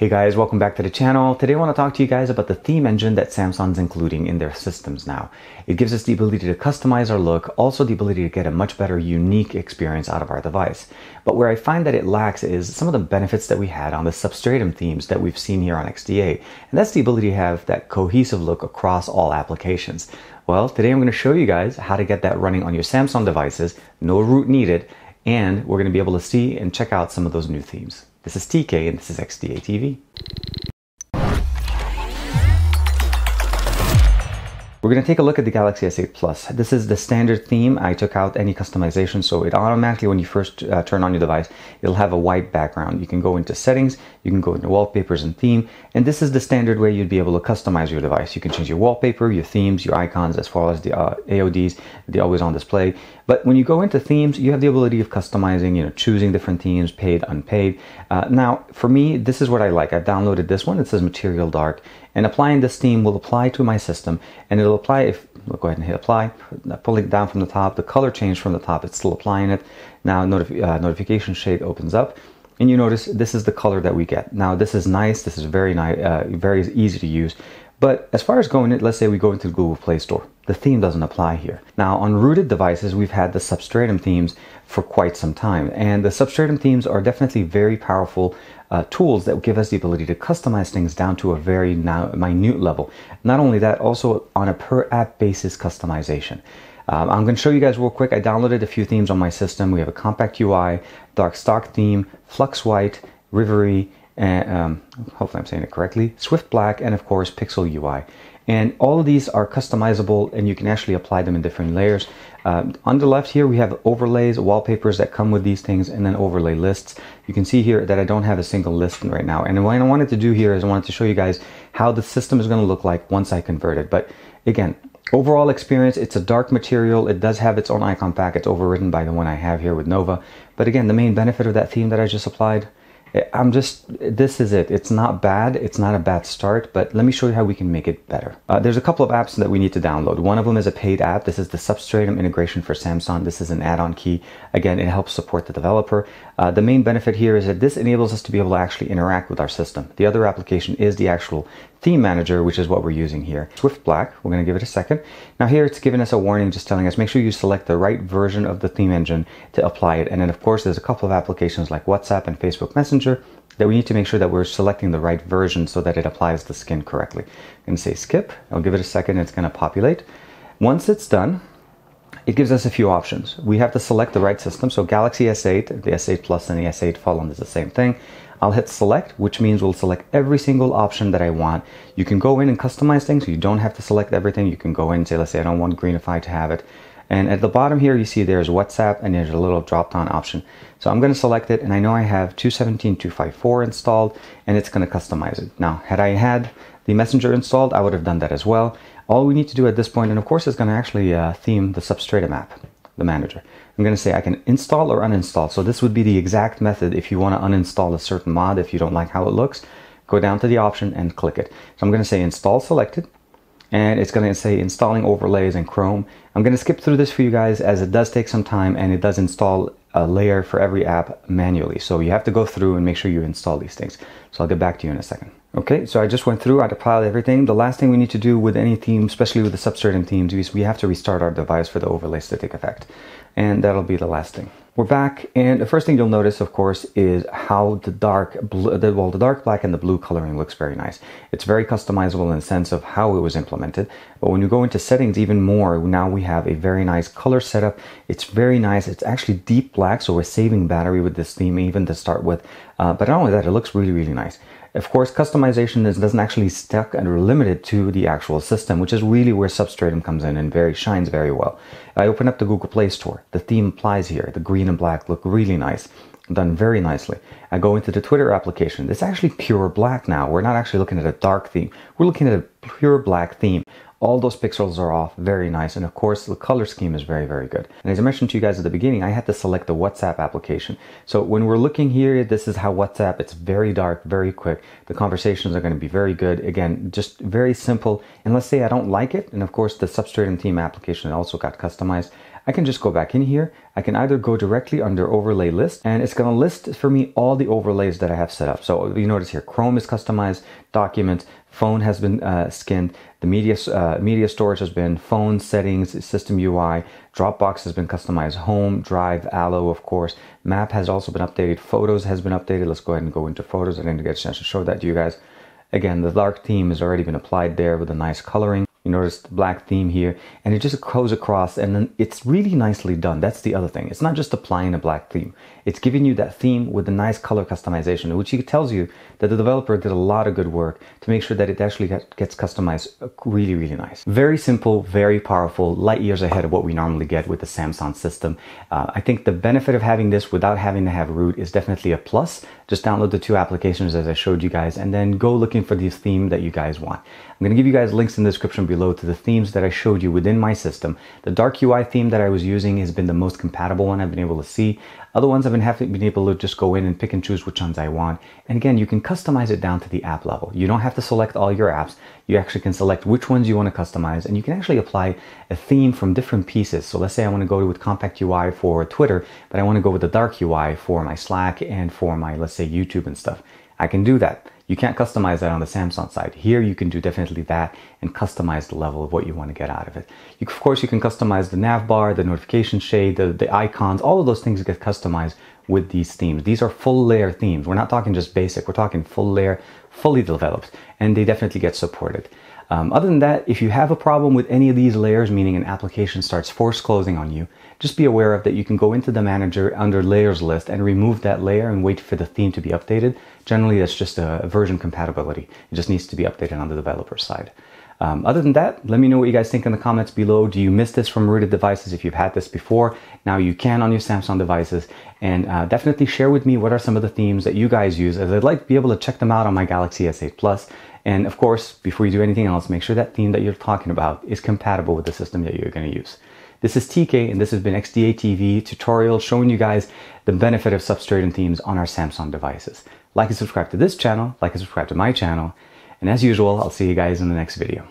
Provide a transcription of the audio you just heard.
Hey guys, welcome back to the channel. Today I want to talk to you guys about the theme engine that Samsung's including in their systems now. It gives us the ability to customize our look, also the ability to get a much better unique experience out of our device. But where I find that it lacks is some of the benefits that we had on the Substratum themes that we've seen here on XDA. And that's the ability to have that cohesive look across all applications. Well, today I'm going to show you guys how to get that running on your Samsung devices, no root needed, and we're going to be able to see and check out some of those new themes. This is TK and this is XDA TV. We're going to take a look at the Galaxy S8 Plus. This is the standard theme. I took out any customization, so it automatically, when you first turn on your device, it'll have a white background. You can go into settings, you can go into wallpapers and theme, and this is the standard way you'd be able to customize your device. You can change your wallpaper, your themes, your icons, as far as the AODs, the always on display. But when you go into themes, you have the ability of customizing, choosing different themes, paid, unpaid. Now, for me, this is what I like. I've downloaded this one. It says Material Dark. And applying this theme will apply to my system, and it'll apply if, we'll go ahead and hit apply, pull it down from the top, the color change from the top, it's still applying it. Now notification shade opens up, and you notice this is the color that we get. Now this is nice, this is very nice, very easy to use. But as far as going in, let's say we go into the Google Play Store, the theme doesn't apply here. Now on rooted devices, we've had the Substratum themes for quite some time, and the Substratum themes are definitely very powerful tools that give us the ability to customize things down to a very minute level. Not only that, also on a per app basis customization. I'm going to show you guys real quick. I downloaded a few themes on my system. We have a compact UI, dark stock theme, flux white, rivery, and hopefully I'm saying it correctly, swift black, and of course pixel UI. And all of these are customizable, and you can actually apply them in different layers. On the left here, we have overlays, wallpapers that come with these things, and then overlay lists. You can see here that I don't have a single list right now. And what I wanted to do here is I wanted to show you guys how the system is going to look like once I convert it. But again, overall experience, it's a dark material. It does have its own icon pack. It's overridden by the one I have here with Nova. But again, the main benefit of that theme that I just applied, this is it. It's not bad. It's not a bad start, but let me show you how we can make it better. There's a couple of apps that we need to download. One of them is a paid app. This is the Substratum integration for Samsung. This is an add-on key. Again, it helps support the developer. The main benefit here is that this enables us to be able to actually interact with our system. The other application is the actual theme manager, which is what we're using here. Swift Black, we're going to give it a second. Now here it's giving us a warning just telling us make sure you select the right version of the theme engine to apply it. And then of course there's a couple of applications like WhatsApp and Facebook Messenger that we need to make sure that we're selecting the right version so that it applies the skin correctly. I'm going to say skip. I'll give it a second. It's going to populate. Once it's done, it gives us a few options. We have to select the right system. So Galaxy S8, the S8 Plus and the S8 fall under the same thing. I'll hit select, which means we'll select every single option that I want. You can go in and customize things, so you don't have to select everything. You can go in and say, let's say I don't want Greenify to have it. And at the bottom here, you see there's WhatsApp and there's a little drop-down option. So I'm going to select it, and I know I have 217.254 installed, and it's going to customize it. Now, had I had the Messenger installed, I would have done that as well. All we need to do at this point, and of course it's going to actually theme the Substratum app, the manager. I'm going to say I can install or uninstall. So this would be the exact method if you want to uninstall a certain mod, if you don't like how it looks. Go down to the option and click it. So I'm going to say install selected, and it's going to say installing overlays in Chrome. I'm going to skip through this for you guys as it does take some time, and it does install a layer for every app manually. So you have to go through and make sure you install these things. So I'll get back to you in a second. Okay, so I just went through, I applied everything. The last thing we need to do with any theme, especially with the Substratum themes, is we have to restart our device for the overlays to take effect. And that'll be the last thing. We're back, and the first thing you'll notice, of course, is how the dark blue, the dark black and the blue coloring looks very nice. It's very customizable in the sense of how it was implemented. But when you go into settings even more, now we have a very nice color setup. It's very nice. It's actually deep black, so we're saving battery with this theme even to start with. But not only that, it looks really, really nice. Of course, customization doesn't actually stuck and are limited to the actual system, which is really where Substratum comes in and shines very well. I open up the Google Play Store. The theme applies here. The green and black look really nice, done very nicely. I go into the Twitter application. It's actually pure black now. We're not actually looking at a dark theme. We're looking at a pure black theme. All those pixels are off, very nice, and of course the color scheme is very, very good. And as I mentioned to you guys at the beginning, I had to select the WhatsApp application. So when we're looking here, this is how WhatsApp, it's very dark, very quick. The conversations are going to be very good. Again, just very simple. And let's say I don't like it, and of course the Substratum theme application also got customized. I can just go back in here. I can either go directly under overlay list, and it's going to list for me all the overlays that I have set up. So you notice here, Chrome is customized, Documents, Phone has been skinned, the media storage has been Phone, Settings, System UI, Dropbox has been customized, Home, Drive, Allo, of course. Map has also been updated, Photos has been updated. Let's go ahead and go into Photos. I didn't get a chance to show that to you guys. Again, the dark theme has already been applied there with a nice coloring. You notice the black theme here, and it just goes across, and then it's really nicely done. That's the other thing. It's not just applying a black theme. It's giving you that theme with a nice color customization, which tells you that the developer did a lot of good work to make sure that it actually gets customized really, really nice. Very simple, very powerful, light years ahead of what we normally get with the Samsung system. I think the benefit of having this without having to have root is definitely a plus. Just download the 2 applications as I showed you guys, and then go looking for the theme that you guys want. I'm going to give you guys links in the description below to the themes that I showed you within my system. The dark UI theme that I was using has been the most compatible one I've been able to see. Other ones I've been able to just go in and pick and choose which ones I want. And again, you can customize it down to the app level. You don't have to select all your apps. You actually can select which ones you want to customize, and you can actually apply a theme from different pieces. So let's say I want to go with compact UI for Twitter, but I want to go with the dark UI for my Slack and for my, let's say, YouTube and stuff. I can do that. You can't customize that on the Samsung side. Here you can do definitely that and customize the level of what you want to get out of it. Of course, you can customize the nav bar, the notification shade, the icons, all of those things get customized with these themes. These are full layer themes. We're not talking just basic, we're talking full layer, fully developed, and they definitely get supported. Other than that, if you have a problem with any of these layers, meaning an application starts force closing on you, just be aware of that you can go into the manager under layers list and remove that layer and wait for the theme to be updated. Generally, that's just a version compatibility. It just needs to be updated on the developer side. Other than that, let me know what you guys think in the comments below. Do you miss this from rooted devices? If you've had this before, now you can on your Samsung devices. And definitely share with me what are some of the themes that you guys use, as I'd like to be able to check them out on my Galaxy S8 Plus. And of course, before you do anything else, make sure that theme that you're talking about is compatible with the system that you're going to use. This is TK, and this has been XDA TV tutorial showing you guys the benefit of Substratum themes on our Samsung devices. Like and subscribe to this channel, like and subscribe to my channel, and as usual, I'll see you guys in the next video.